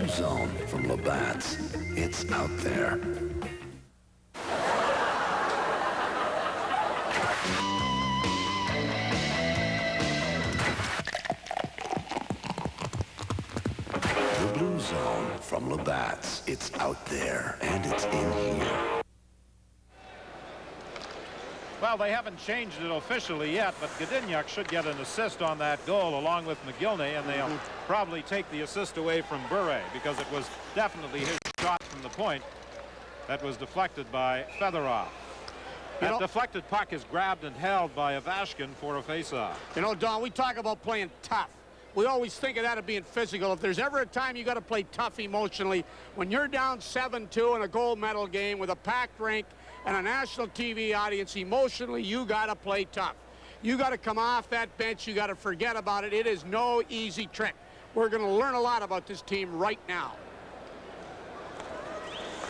blue zone from Labatt's. It's out there. The blue zone from Labatt's. It's out there, and it's in here. Well, they haven't changed it officially yet, but Gdyniak should get an assist on that goal along with McGillney, and they'll probably take the assist away from Bure because it was definitely his shot from the point that was deflected by Fedorov. That deflected puck is grabbed and held by Ivashkin for a faceoff. You know, Don, we talk about playing tough. We always think of that as being physical. If there's ever a time you got to play tough emotionally, when you're down 7-2 in a gold medal game with a packed rink and a national TV audience, emotionally, you got to play tough. You got to come off that bench. You got to forget about it. It is no easy trick. We're going to learn a lot about this team right now.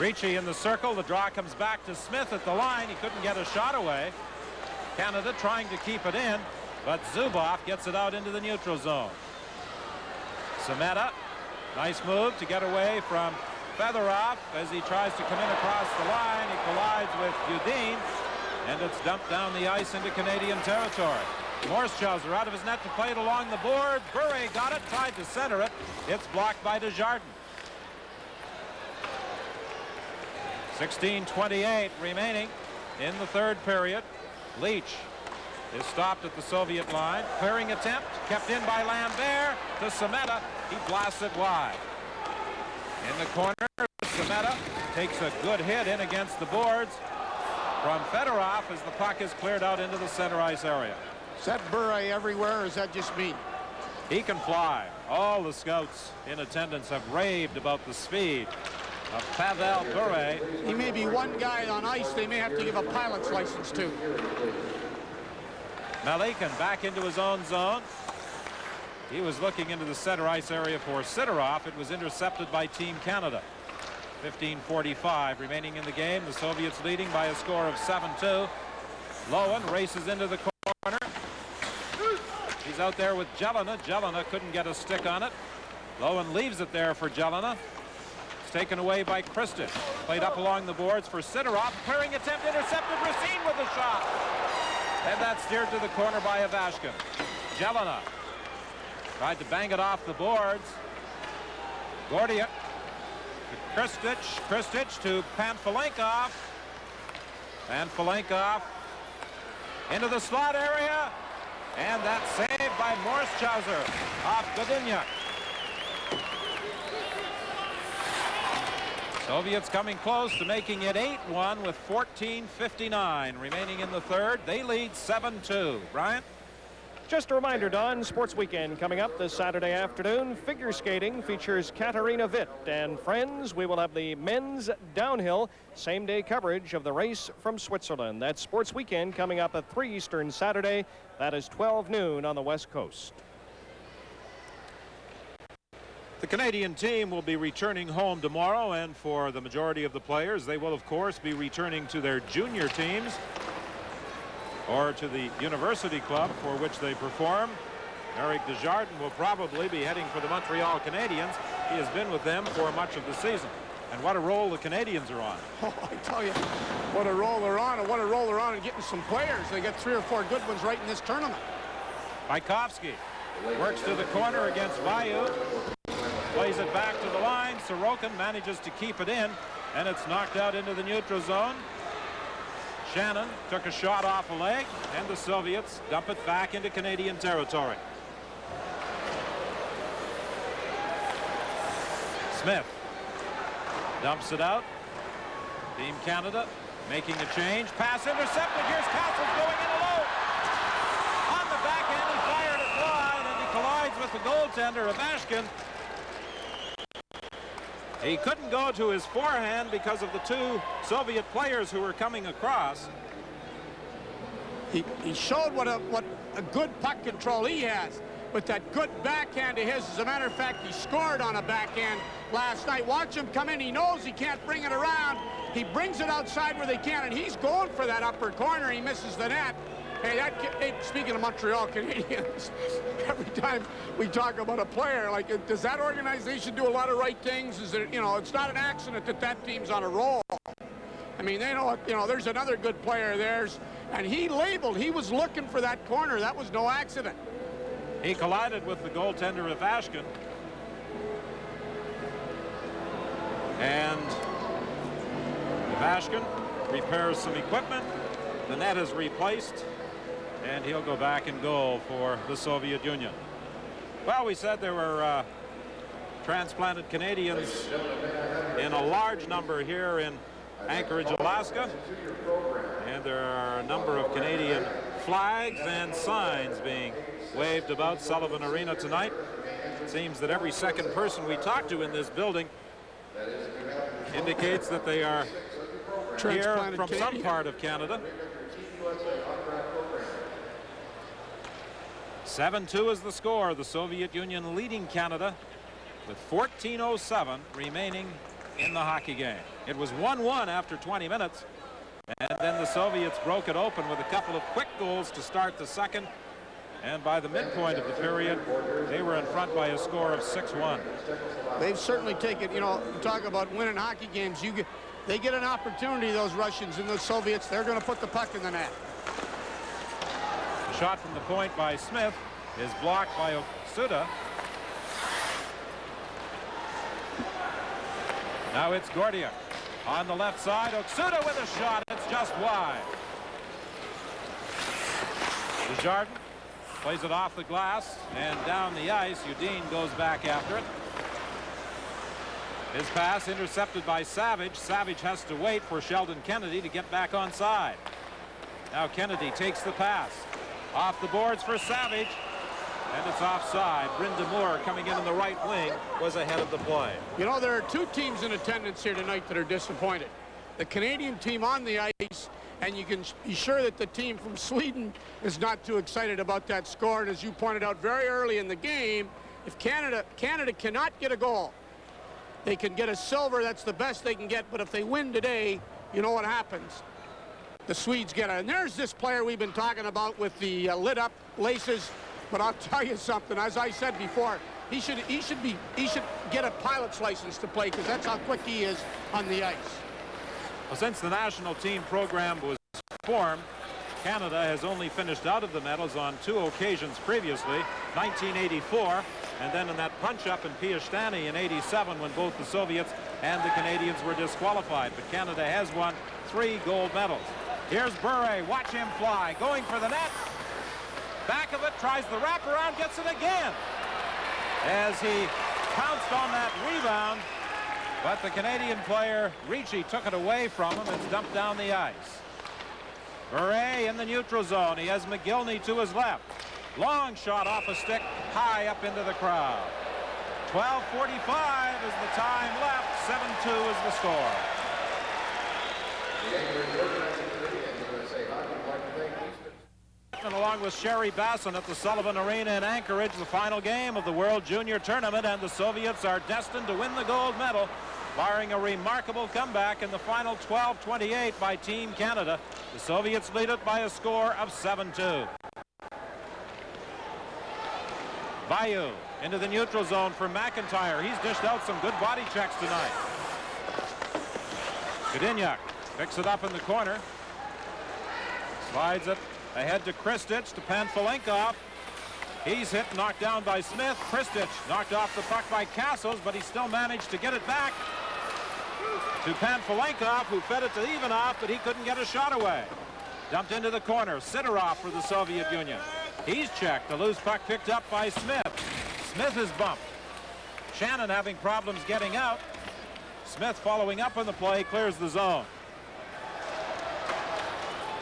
Ricci in the circle. The draw comes back to Smith at the line. He couldn't get a shot away. Canada trying to keep it in, but Zubov gets it out into the neutral zone. Semeta, nice move to get away from Fedorov as he tries to come in across the line. He collides with Udin, and it's dumped down the ice into Canadian territory. Morschauser out of his net to play it along the board. Bure got it, tried to center it. It's blocked by Desjardins. 16:28 remaining in the third period. Leach is stopped at the Soviet line. Clearing attempt kept in by Lambert to Semeta. He blasts it wide. In the corner, Semeta takes a good hit in against the boards from Fedorov as the puck is cleared out into the center ice area. Is that Bure everywhere, or is that just me? He can fly. All the scouts in attendance have raved about the speed of Pavel Bure. He may be one guy on ice they may have to give a pilot's license to. Malikin back into his own zone. He was looking into the center ice area for Sidorov. It was intercepted by Team Canada. 15:45 remaining in the game. The Soviets leading by a score of 7-2. Lowen races into the corner. He's out there with Jelena. Jelena couldn't get a stick on it. Lowen leaves it there for Jelena. It's taken away by Kristic. Played up along the boards for Sidorov. Clearing attempt intercepted. Racine with a shot. And that's steered to the corner by Ivashkin. Jelena tried to bang it off the boards. Gordia to Kristic to Panfalenkov. Panfalenkov into the slot area. And that's saved by Morschauser off Gdyniak. Soviets coming close to making it 8-1 with 14:59 remaining in the third. They lead 7-2. Brian? Just a reminder, Don, Sports Weekend coming up this Saturday afternoon. Figure skating features Katarina Witt and friends. We will have the men's downhill same-day coverage of the race from Switzerland. That's Sports Weekend coming up at 3 Eastern Saturday. That is 12 noon on the West Coast. The Canadian team will be returning home tomorrow, and for the majority of the players, they will, of course, be returning to their junior teams or to the university club for which they perform. Eric Desjardins will probably be heading for the Montreal Canadiens. He has been with them for much of the season. And what a roll the Canadians are on. Oh, I tell you, what a roll they're on, and what a roll they're on in getting some players. They got 3 or 4 good ones right in this tournament. Baikovsky works to the corner against Vayu. Plays it back to the line. Sorokin manages to keep it in, and it's knocked out into the neutral zone. Shannon took a shot off a leg, and the Soviets dump it back into Canadian territory. Smith dumps it out. Team Canada making a change. Pass intercepted. Here's Castles going in alone. On the backhand, he fired it wide, and he collides with the goaltender, Ivashkin. He couldn't go to his forehand because of the 2 Soviet players who were coming across. He showed what a good puck control he has. with that good backhand of his. As a matter of fact, he scored on a backhand last night. Watch him come in. He knows he can't bring it around. He brings it outside where they can, and he's going for that upper corner. He misses the net. Hey, speaking of Montreal Canadiens, every time we talk about a player, like, does that organization do a lot of right things? Is it, it's not an accident that that team's on a roll. I mean, they know, there's another good player of theirs, and he was looking for that corner. That was no accident. He collided with the goaltender of Ashkin. And Vashkin repairs some equipment. The net is replaced, and he'll go back in goal for the Soviet Union. Well, we said there were transplanted Canadians in a large number here in Anchorage, Alaska, and there are a number of Canadian flags and signs being waved about Sullivan Arena tonight. It seems that every second person we talk to in this building indicates that they are here from some part of Canada. 7-2 is the score. The Soviet Union leading Canada with 14:07 remaining in the hockey game. It was 1-1 after 20 minutes, and then the Soviets broke it open with a couple of quick goals to start the second, and by the midpoint of the period they were in front by a score of 6-1. They've certainly taken, you talk about winning hockey games, they get an opportunity, those Russians and the Soviets. They're going to put the puck in the net. The shot from the point by Smith is blocked by Oksuda. Now it's Gordiuk on the left side. Oksuda with a shot. It's just wide. Desjardins plays it off the glass and down the ice. Udine goes back after it. His pass intercepted by Savage. Savage has to wait for Sheldon Kennedy to get back on side. Now Kennedy takes the pass. Off the boards for Savage. And it's offside. Brynda Moore coming in the right wing was ahead of the play. There are two teams in attendance here tonight that are disappointed. The Canadian team on the ice, and you can be sure that the team from Sweden is not too excited about that score. And as you pointed out very early in the game, if Canada cannot get a goal, they can get a silver. That's the best they can get. But if they win today, you know what happens. The Swedes get it. And there's this player we've been talking about with the lit up laces. But I'll tell you something, as I said before, he should get a pilot's license to play, because that's how quick he is on the ice. Well, since the national team program was formed, Canada has only finished out of the medals on 2 occasions previously, 1984, and then in that punch-up in Piastany in '87 when both the Soviets and the Canadians were disqualified. But Canada has won 3 gold medals. Here's Bure, watch him fly, going for the net. Back of it, tries the wraparound, gets it again as he pounced on that rebound, but the Canadian player Ricci took it away from him. It's dumped down the ice. Bure in the neutral zone. He has McGillney to his left. Long shot off a stick high up into the crowd. 12:45 is the time left. 7-2 is the score. And along with Sherry Basson at the Sullivan Arena in Anchorage, the final game of the World Junior Tournament, and the Soviets are destined to win the gold medal, barring a remarkable comeback in the final 12-28 by Team Canada. The Soviets lead it by a score of 7-2. Bayou into the neutral zone for McIntyre. He's dished out some good body checks tonight. Godinyak picks it up in the corner. Slides it ahead to Kristich, to Panfalenkov. He's hit, knocked down by Smith. Kristich knocked off the puck by Castles, but he still managed to get it back to Panfalenkov, who fed it to Ivanov, but he couldn't get a shot away. Dumped into the corner. Sidorov for the Soviet Union. He's checked. The loose puck picked up by Smith. Smith is bumped. Shannon having problems getting out. Smith following up on the play, clears the zone.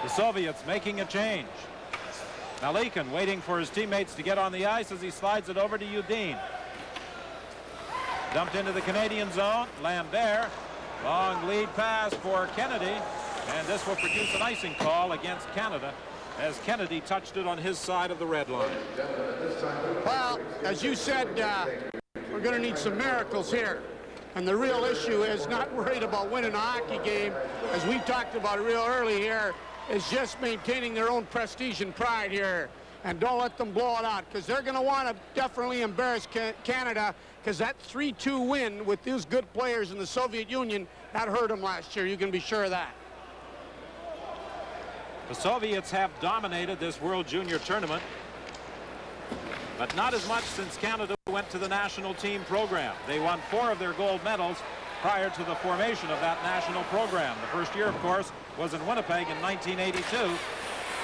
The Soviets making a change. Malikin waiting for his teammates to get on the ice as he slides it over to Udine. Dumped into the Canadian zone. Lambert. Long lead pass for Kennedy. And this will produce an icing call against Canada. as Kennedy touched it on his side of the red line. Well, as you said, we're going to need some miracles here. And the real issue is not worried about winning a hockey game, as we talked about real early here, is just maintaining their own prestige and pride here. And don't let them blow it out, because they're going to want to definitely embarrass Canada, because that 3-2 win with these good players in the Soviet Union, that hurt them last year. You can be sure of that. The Soviets have dominated this World Junior Tournament, but not as much since Canada went to the national team program. They won 4 of their gold medals prior to the formation of that national program. The first year, of course, was in Winnipeg in 1982.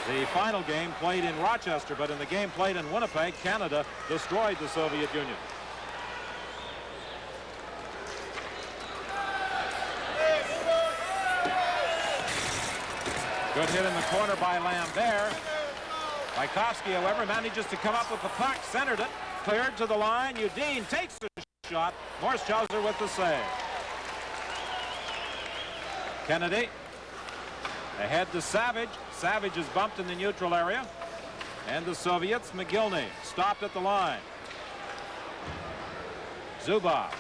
The final game played in Rochester, but in the game played in Winnipeg, Canada destroyed the Soviet Union. Good hit in the corner by Lambert. Bykowski, however, manages to come up with the puck, centered it, cleared to the line. Udine takes the shot. Morschauser with the save. Kennedy ahead to Savage. Savage is bumped in the neutral area. And the Soviets, McGillney, stopped at the line. Zubov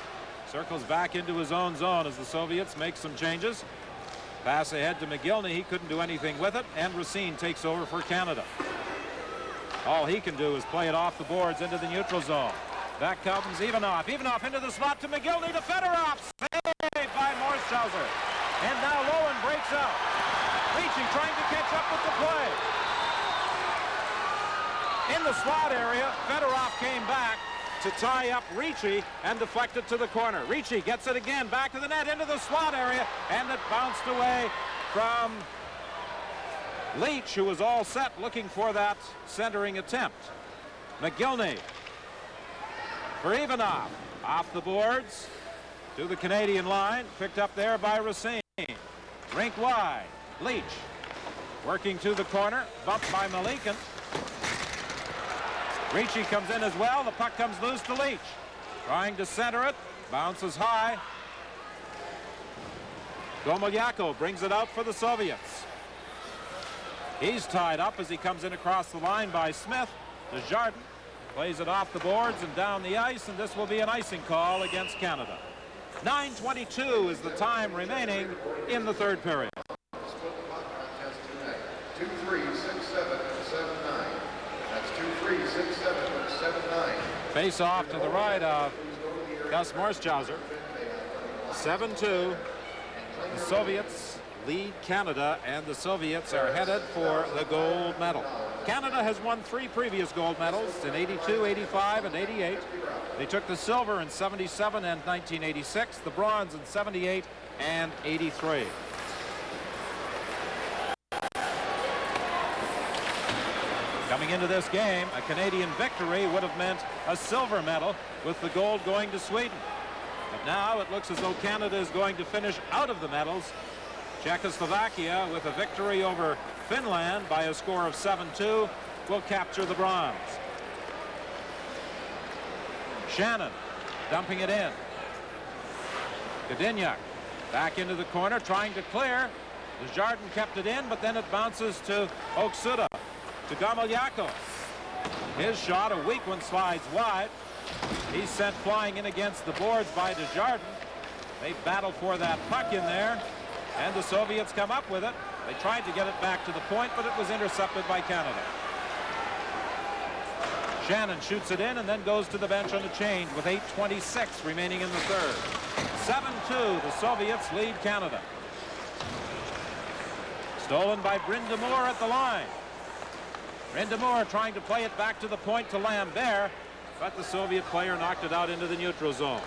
circles back into his own zone as the Soviets make some changes. Pass ahead to McGillney. He couldn't do anything with it. And Racine takes over for Canada. All he can do is play it off the boards into the neutral zone. Back comes Ivanov. Ivanov into the slot to McGillney to Fedorov. Saved by Morschauser. And now Lowen breaks out. Ricci trying to catch up with the play. In the slot area, Fedorov came back to tie up Ricci and deflect it to the corner. Ricci gets it again, back to the net, into the slot area, and it bounced away from Leach, who was all set looking for that centering attempt. McGillney for Ivanov. Off the boards to the Canadian line. Picked up there by Racine. Rink wide. Leach working to the corner. Bumped by Malikin. Ricci comes in as well. The puck comes loose to Leach. Trying to center it. Bounces high. Gomolyako brings it out for the Soviets. He's tied up as he comes in across the line by Smith. Desjardins plays it off the boards and down the ice, and this will be an icing call against Canada. 9:22 is the time remaining in the third period. 2-3-6-7-7-9. That's 2-3-6-7-7-9. Face off to the right of Gus Morschauser. 7-2. The Soviets lead Canada, and the Soviets are headed for the gold medal. Canada has won 3 previous gold medals in 82, 85, and 88. They took the silver in 77 and 1986, the bronze in 78 and 83. Coming into this game, a Canadian victory would have meant a silver medal, with the gold going to Sweden. But now it looks as though Canada is going to finish out of the medals. Czechoslovakia, with a victory over Finland by a score of 7-2, will capture the bronze. Shannon dumping it in. Godinyak back into the corner, trying to clear. Desjardins kept it in, but then it bounces to Oksuda, to Gomolyako. His shot, a weak one, slides wide. He's sent flying in against the boards by Desjardins. They battle for that puck in there, and the Soviets come up with it. They tried to get it back to the point, but it was intercepted by Canada. Shannon shoots it in and then goes to the bench on a change with 8:26 remaining in the third. 7-2, the Soviets lead Canada. Stolen by Brind'Amour at the line. Brind'Amour trying to play it back to the point to Lambert, but the Soviet player knocked it out into the neutral zone.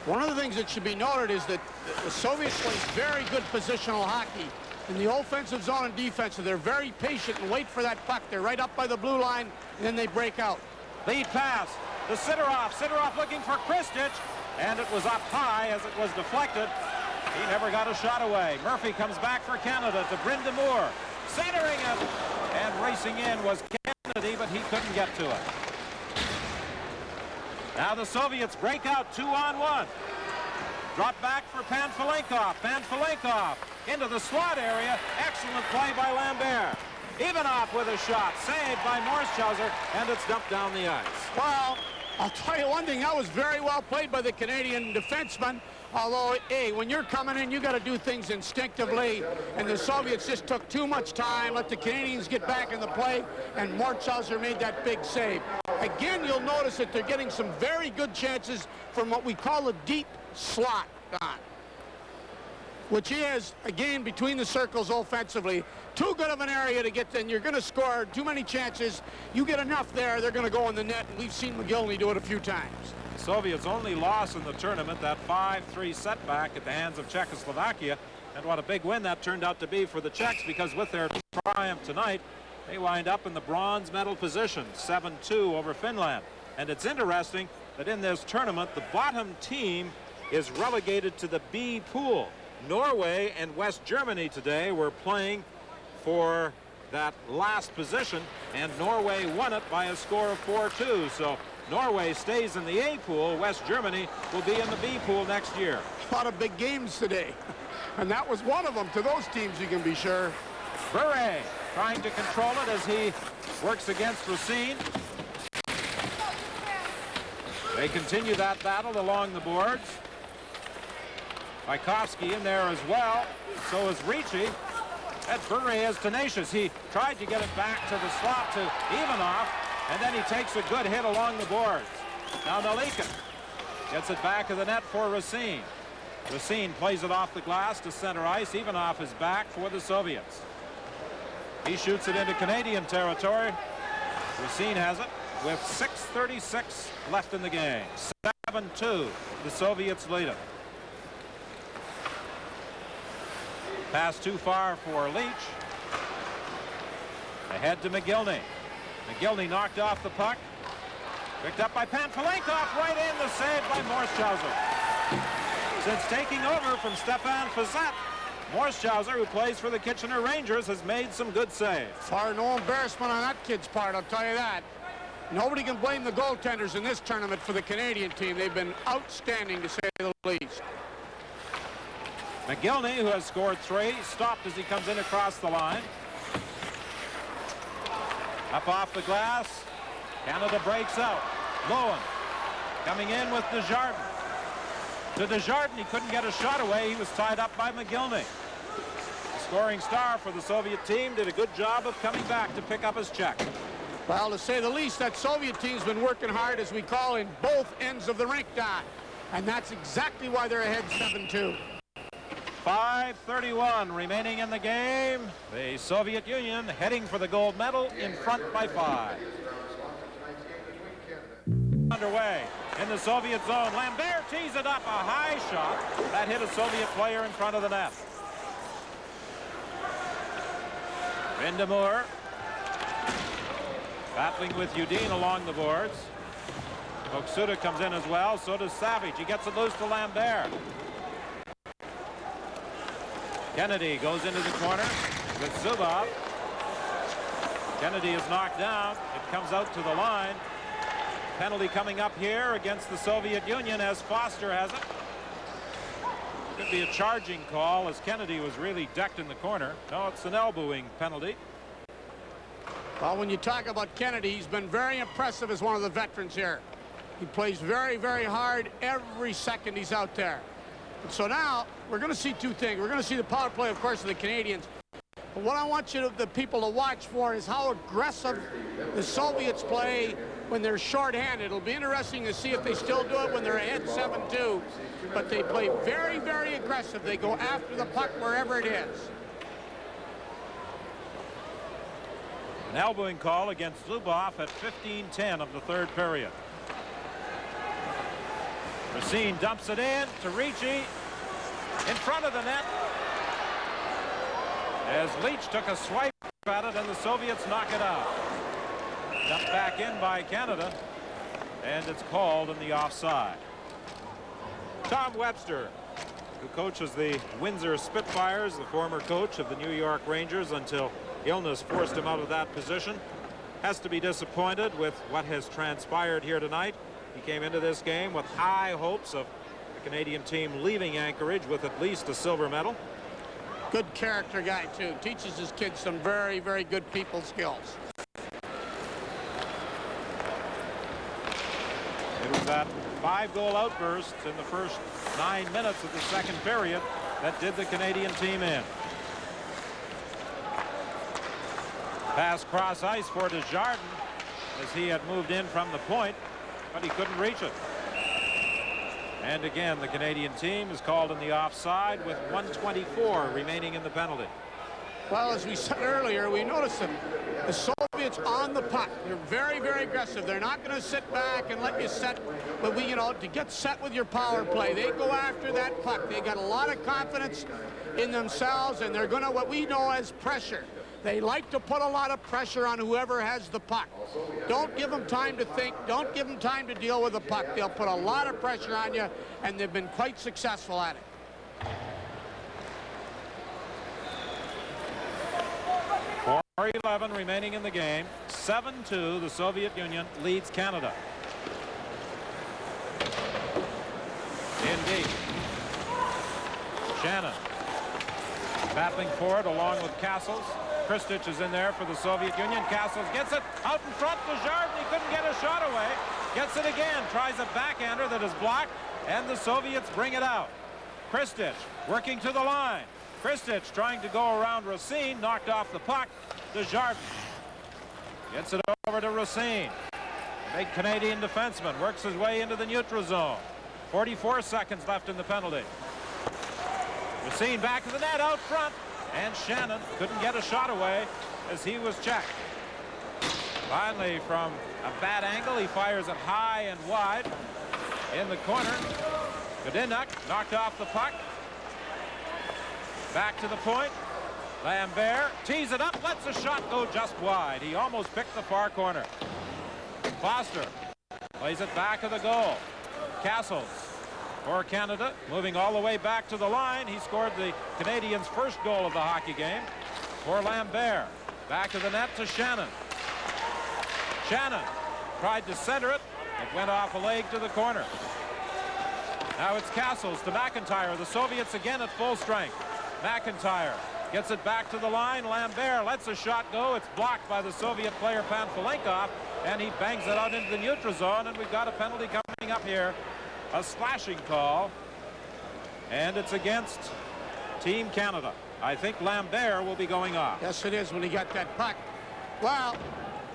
One of the things that should be noted is that the Soviets play very good positional hockey in the offensive zone and defensive. They're very patient and wait for that puck. They're right up by the blue line, and then they break out. Lead pass to Sidorov. Sidorov looking for Kristich, and it was up high as it was deflected. He never got a shot away. Murphy comes back for Canada to Brind'Amour. Centering it, and racing in was Kennedy, but he couldn't get to it. Now the Soviets break out 2-on-1. Drop back for Panfilenkov. Panfilenkov into the slot area. Excellent play by Lambert. Ivanov with a shot, saved by Morschauser, and it's dumped down the ice. Well, I'll tell you one thing, that was very well played by the Canadian defenseman. Although, hey, when you're coming in, you got to do things instinctively, and the Soviets just took too much time, let the Canadians get back in the play, and Morschauser made that big save. Again, you'll notice that they're getting some very good chances from what we call a deep slot, Don, which is, again, between the circles offensively. Too good of an area to get, and you're going to score too many chances. You get enough there, they're going to go in the net, and we've seen McGillney do it a few times. Soviets' only loss in the tournament, that 5-3 setback at the hands of Czechoslovakia, and what a big win that turned out to be for the Czechs, because with their triumph tonight, they wind up in the bronze medal position, 7-2 over Finland. And it's interesting that in this tournament, the bottom team is relegated to the B pool. Norway and West Germany today were playing for that last position, and Norway won it by a score of 4-2. So Norway stays in the A pool. West Germany will be in the B pool next year. A lot of big games today, and that was one of them to those teams, you can be sure. Bure trying to control it as he works against Racine. They continue that battle along the boards. Tchaikovsky in there as well. So is Ricci. That Bure is tenacious. He tried to get it back to the slot to Ivanov, and then he takes a good hit along the boards. Now Nalikin gets it back of the net for Racine. Racine plays it off the glass to center ice. Ivanov is back for the Soviets. He shoots it into Canadian territory. Racine has it with 6:36 left in the game. 7-2. The Soviets lead it. Pass too far for Leach. Ahead to McGillney. McGillney knocked off the puck. Picked up by Panfilenkov, right in, the save by Morschauser. Since taking over from Stefan Fazet, Morschauser, who plays for the Kitchener Rangers, has made some good saves. Far no embarrassment on that kid's part, I'll tell you that. Nobody can blame the goaltenders in this tournament for the Canadian team. They've been outstanding, to say the least. McGillney, who has scored 3, stopped as he comes in across the line. Up off the glass. Canada breaks out. Lowen coming in with Desjardins. To Desjardins, he couldn't get a shot away. He was tied up by McGillney. The scoring star for the Soviet team did a good job of coming back to pick up his check. Well, to say the least, that Soviet team's been working hard, as we call, in both ends of the rink, Don. And that's exactly why they're ahead 7-2. 5:31 remaining in the game. The Soviet Union heading for the gold medal, in front by 5. Underway in the Soviet zone. Lambert tees it up, a high shot that hit a Soviet player in front of the net. Vindemur battling with Udine along the boards. Oksuda comes in as well. So does Savage. He gets it loose to Lambert. Kennedy goes into the corner with Zubov. Kennedy is knocked down. It comes out to the line. Penalty coming up here against the Soviet Union as Foster has it. Could be a charging call, as Kennedy was really decked in the corner. No, it's an elbowing penalty. Well, when you talk about Kennedy, he's been very impressive as one of the veterans here. He plays very, very hard every second he's out there. And so now we're going to see two things. We're going to see the power play, of course, of the Canadians. But what I want the people to watch for is how aggressive the Soviets play when they're shorthanded. It'll be interesting to see if they still do it when they're ahead 7-2. But they play very, very aggressive. They go after the puck wherever it is. An elbowing call against Zubov at 15:10 of the third period. Racine dumps it in to Ricci in front of the net as Leach took a swipe at it, and the Soviets knock it out. Dumped back in by Canada, and it's called in the offside. Tom Webster, who coaches the Windsor Spitfires, the former coach of the New York Rangers until illness forced him out of that position, has to be disappointed with what has transpired here tonight. He came into this game with high hopes of the Canadian team leaving Anchorage with at least a silver medal. Good character guy, too. Teaches his kids some very, very good people skills. It was that 5-goal outburst in the first 9 minutes of the second period that did the Canadian team in. Pass cross ice for Desjardins as he had moved in from the point, but he couldn't reach it. And again, the Canadian team is called in the offside with 1:24 remaining in the penalty. Well, as we said earlier, we noticed that the Soviets on the puck. They're very, very aggressive. They're not going to sit back and let you set, but we, you know, to get set with your power play, they go after that puck. They got a lot of confidence in themselves, and they're going to what we know as pressure. They like to put a lot of pressure on whoever has the puck. Don't give them time to think. Don't give them time to deal with the puck. They'll put a lot of pressure on you, and they've been quite successful at it. 4:11 remaining in the game. 7-2, the Soviet Union leads Canada. Indeed. Shannon battling for it along with Castles. Kristich is in there for the Soviet Union. Castles gets it out in front. Desjardins, he couldn't get a shot away. Gets it again. Tries a backhander that is blocked, and the Soviets bring it out. Kristich working to the line. Kristich trying to go around Racine. Knocked off the puck. Desjardins gets it over to Racine. The big Canadian defenseman works his way into the neutral zone. 44 seconds left in the penalty. Racine back to the net out front. And Shannon couldn't get a shot away as he was checked. Finally, from a bad angle, he fires it high and wide in the corner. Godinuk knocked off the puck. Back to the point. Lambert tees it up, lets a shot go just wide. He almost picked the far corner. Foster plays it back of the goal. Castles for Canada, moving all the way back to the line. He scored the Canadians' first goal of the hockey game. For Lambert, back of the net to Shannon. Shannon tried to center it. It went off a leg to the corner. Now it's Castles to McIntyre. The Soviets again at full strength. McIntyre gets it back to the line. Lambert lets a shot go. It's blocked by the Soviet player Panfilenkov, and he bangs it out into the neutral zone, and we've got a penalty coming up here. A slashing call, and it's against Team Canada. I think Lambert will be going off. Yes, it is when he got that puck. Well,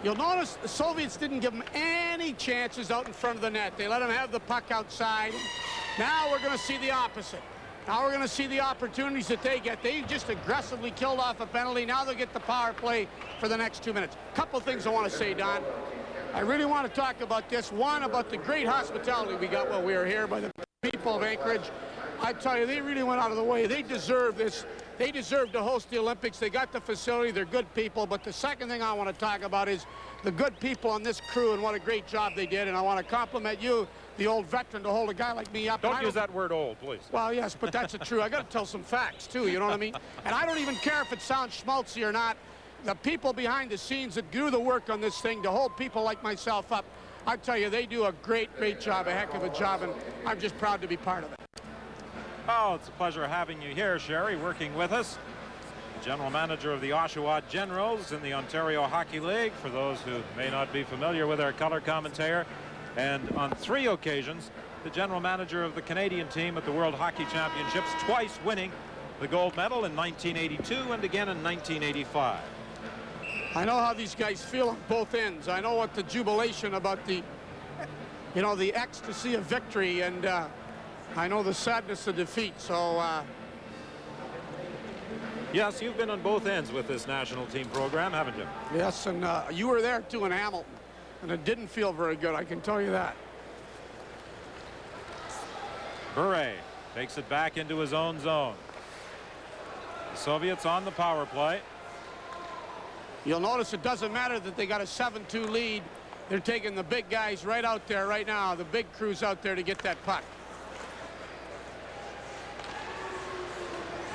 you'll notice the Soviets didn't give him any chances out in front of the net. They let him have the puck outside. Now we're going to see the opposite. Now we're going to see the opportunities that they get. They just aggressively killed off a penalty. Now they'll get the power play for the next 2 minutes. Couple things I want to say, Don. I really want to talk about this. One, about the great hospitality we got while we were here by the people of Anchorage. I tell you, they really went out of the way. They deserve this. They deserve to host the Olympics. They got the facility. They're good people. But the second thing I want to talk about is the good people on this crew and what a great job they did. And I want to compliment you, the old veteran, to hold a guy like me up. Don't use that word old, please. Well, yes, but that's true. I got to tell some facts, too. You know what I mean? And I don't even care if it sounds schmaltzy or not. The people behind the scenes that do the work on this thing to hold people like myself up, I tell you, they do a great, great job, a heck of a job, and I'm just proud to be part of it. Oh, it's a pleasure having you here, Sherry, working with us. The general manager of the Oshawa Generals in the Ontario Hockey League, for those who may not be familiar with our color commentator. And on 3 occasions, the general manager of the Canadian team at the World Hockey Championships, twice winning the gold medal in 1982 and again in 1985. I know how these guys feel on both ends. I know what the jubilation about the, you know, the ecstasy of victory, and I know the sadness of defeat. So, yes, you've been on both ends with this national team program, haven't you? yes, and you were there too in Hamilton, and it didn't feel very good, I can tell you that. Bure takes it back into his own zone. The Soviets on the power play. You'll notice it doesn't matter that they got a 7-2 lead. They're taking the big guys right out there right now, the big crews out there to get that puck.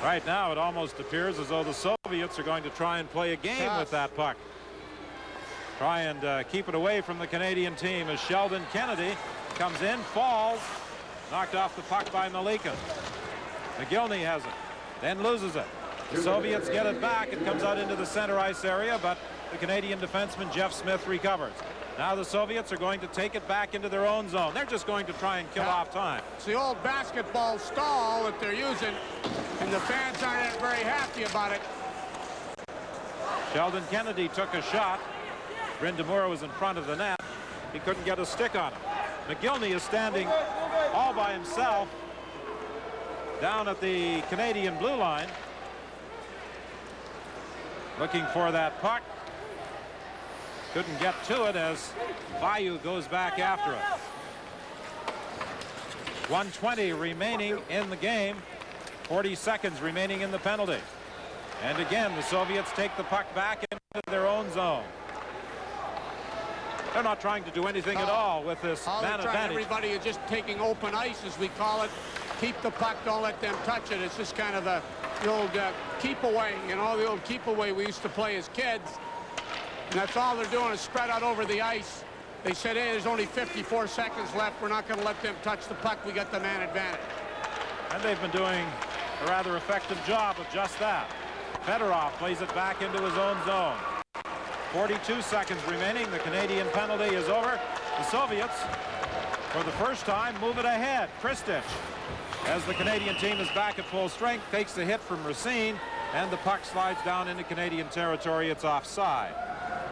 Right now, it almost appears as though the Soviets are going to try and play a game with that puck. Try and keep it away from the Canadian team as Sheldon Kennedy comes in, falls, knocked off the puck by Malikin. McGillney has it, then loses it. The Soviets get it back. It comes out into the center ice area, but the Canadian defenseman Jeff Smith recovers. Now the Soviets are going to take it back into their own zone. They're just going to try and kill off time. It's the old basketball stall that they're using, and the fans aren't very happy about it. Sheldon Kennedy took a shot. Bryn DeMoor was in front of the net. He couldn't get a stick on him. McGillney is standing all by himself down at the Canadian blue line, looking for that puck. Couldn't get to it as Bayou goes back after it. 1:20 remaining in the game. 40 seconds remaining in the penalty. And again, the Soviets take the puck back into their own zone. They're not trying to do anything at all with this man advantage. Everybody is just taking open ice, as we call it. Keep the puck, don't let them touch it. It's just kind of the old keep away, you know, the old keep away we used to play as kids. And that's all they're doing is spread out over the ice. They said, hey, there's only 54 seconds left. We're not going to let them touch the puck. We got the man advantage. And they've been doing a rather effective job of just that. Fedorov plays it back into his own zone. 42 seconds remaining. The Canadian penalty is over. The Soviets, for the first time, move it ahead. Kristich, as the Canadian team is back at full strength, takes the hit from Racine, and the puck slides down into Canadian territory. It's offside.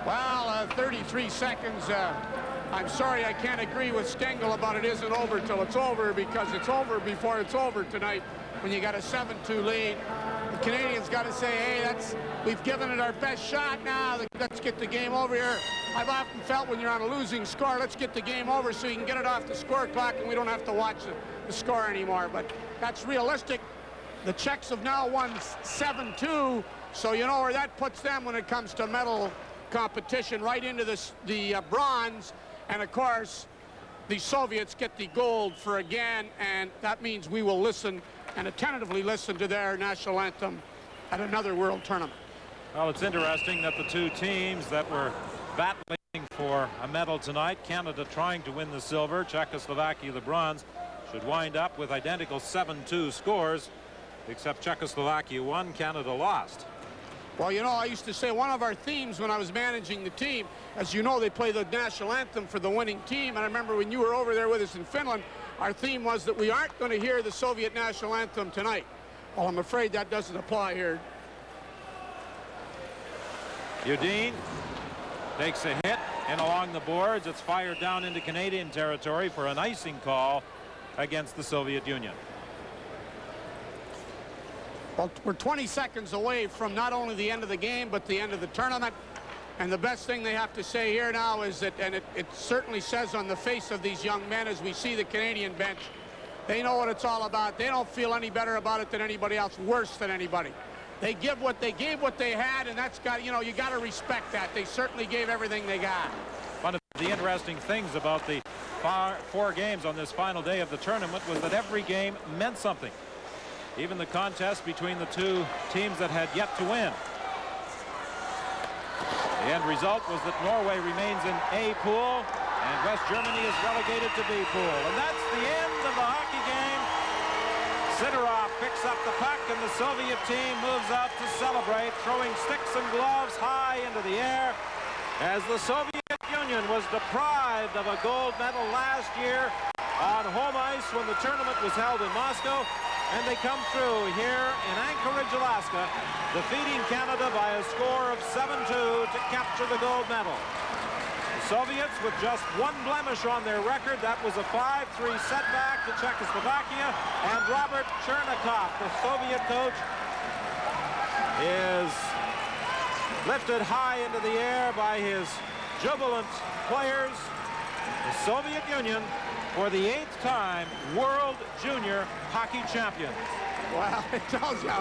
Well, 33 seconds. I'm sorry I can't agree with Stengel about it isn't over till it's over, because it's over before it's over tonight when you got a 7-2 lead. The Canadians got to say, hey, we've given it our best shot now. Let's get the game over here. I've often felt when you're on a losing score, let's get the game over so you can get it off the score clock and we don't have to watch the score anymore. But that's realistic. The Czechs have now won 7-2, so you know where that puts them when it comes to medal competition, right into the bronze. And of course, the Soviets get the gold for again, and that means we will listen and attentively listen to their national anthem at another world tournament. Well, it's interesting that the two teams that were battling for a medal tonight, Canada trying to win the silver, Czechoslovakia the bronze, should wind up with identical 7-2 scores, except Czechoslovakia won, Canada lost. Well, you know, I used to say one of our themes when I was managing the team, as you know, they play the national anthem for the winning team. And I remember when you were over there with us in Finland, our theme was that we aren't going to hear the Soviet national anthem tonight. Well, I'm afraid that doesn't apply here. Udine takes a hit and along the boards. It's fired down into Canadian territory for an icing call against the Soviet Union. Well, we're 20 seconds away from not only the end of the game, but the end of the tournament. And the best thing they have to say here now is that, and it certainly says on the face of these young men as we see the Canadian bench, they know what it's all about. They don't feel any better about it than anybody else, worse than anybody. They gave what they had, and that's got, you know, you got to respect that. They certainly gave everything they got. One of the interesting things about the 4 games on this final day of the tournament was that every game meant something. Even the contest between the two teams that had yet to win. The end result was that Norway remains in A pool and West Germany is relegated to B pool. And that's the end of the hockey game. Sidorov picks up the puck and the Soviet team moves out to celebrate, throwing sticks and gloves high into the air as the Soviet Union was deprived of a gold medal last year on home ice when the tournament was held in Moscow. And they come through here in Anchorage, Alaska, defeating Canada by a score of 7-2 to capture the gold medal. The Soviets with just one blemish on their record. That was a 5-3 setback to Czechoslovakia. And Robert Chernikov, the Soviet coach, is lifted high into the air by his jubilant players. The Soviet Union, for the 8th time, World Junior Hockey Champions. Well, it tells you.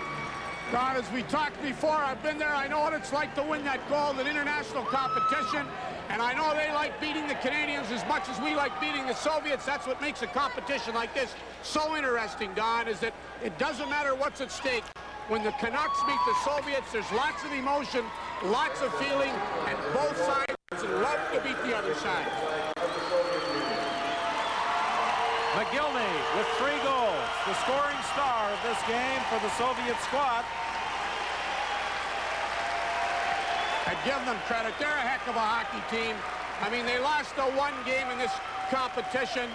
God, as we talked before, I've been there. I know what it's like to win that gold in international competition. And I know they like beating the Canadians as much as we like beating the Soviets. That's what makes a competition like this so interesting, Don, is that it doesn't matter what's at stake. When the Canucks meet the Soviets, there's lots of emotion, lots of feeling, and both sides love to beat the other side. McGillney with 3 goals, the scoring star of this game for the Soviet squad. I give them credit. They're a heck of a hockey team. I mean, they lost the one game in this competition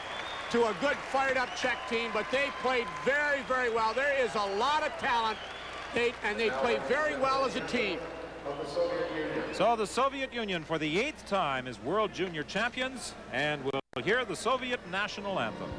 to a good fired-up Czech team, but they played very, very well. There is a lot of talent, and they played very well as a team. So the Soviet Union, for the 8th time, is World Junior Champions, and we'll hear the Soviet national anthem.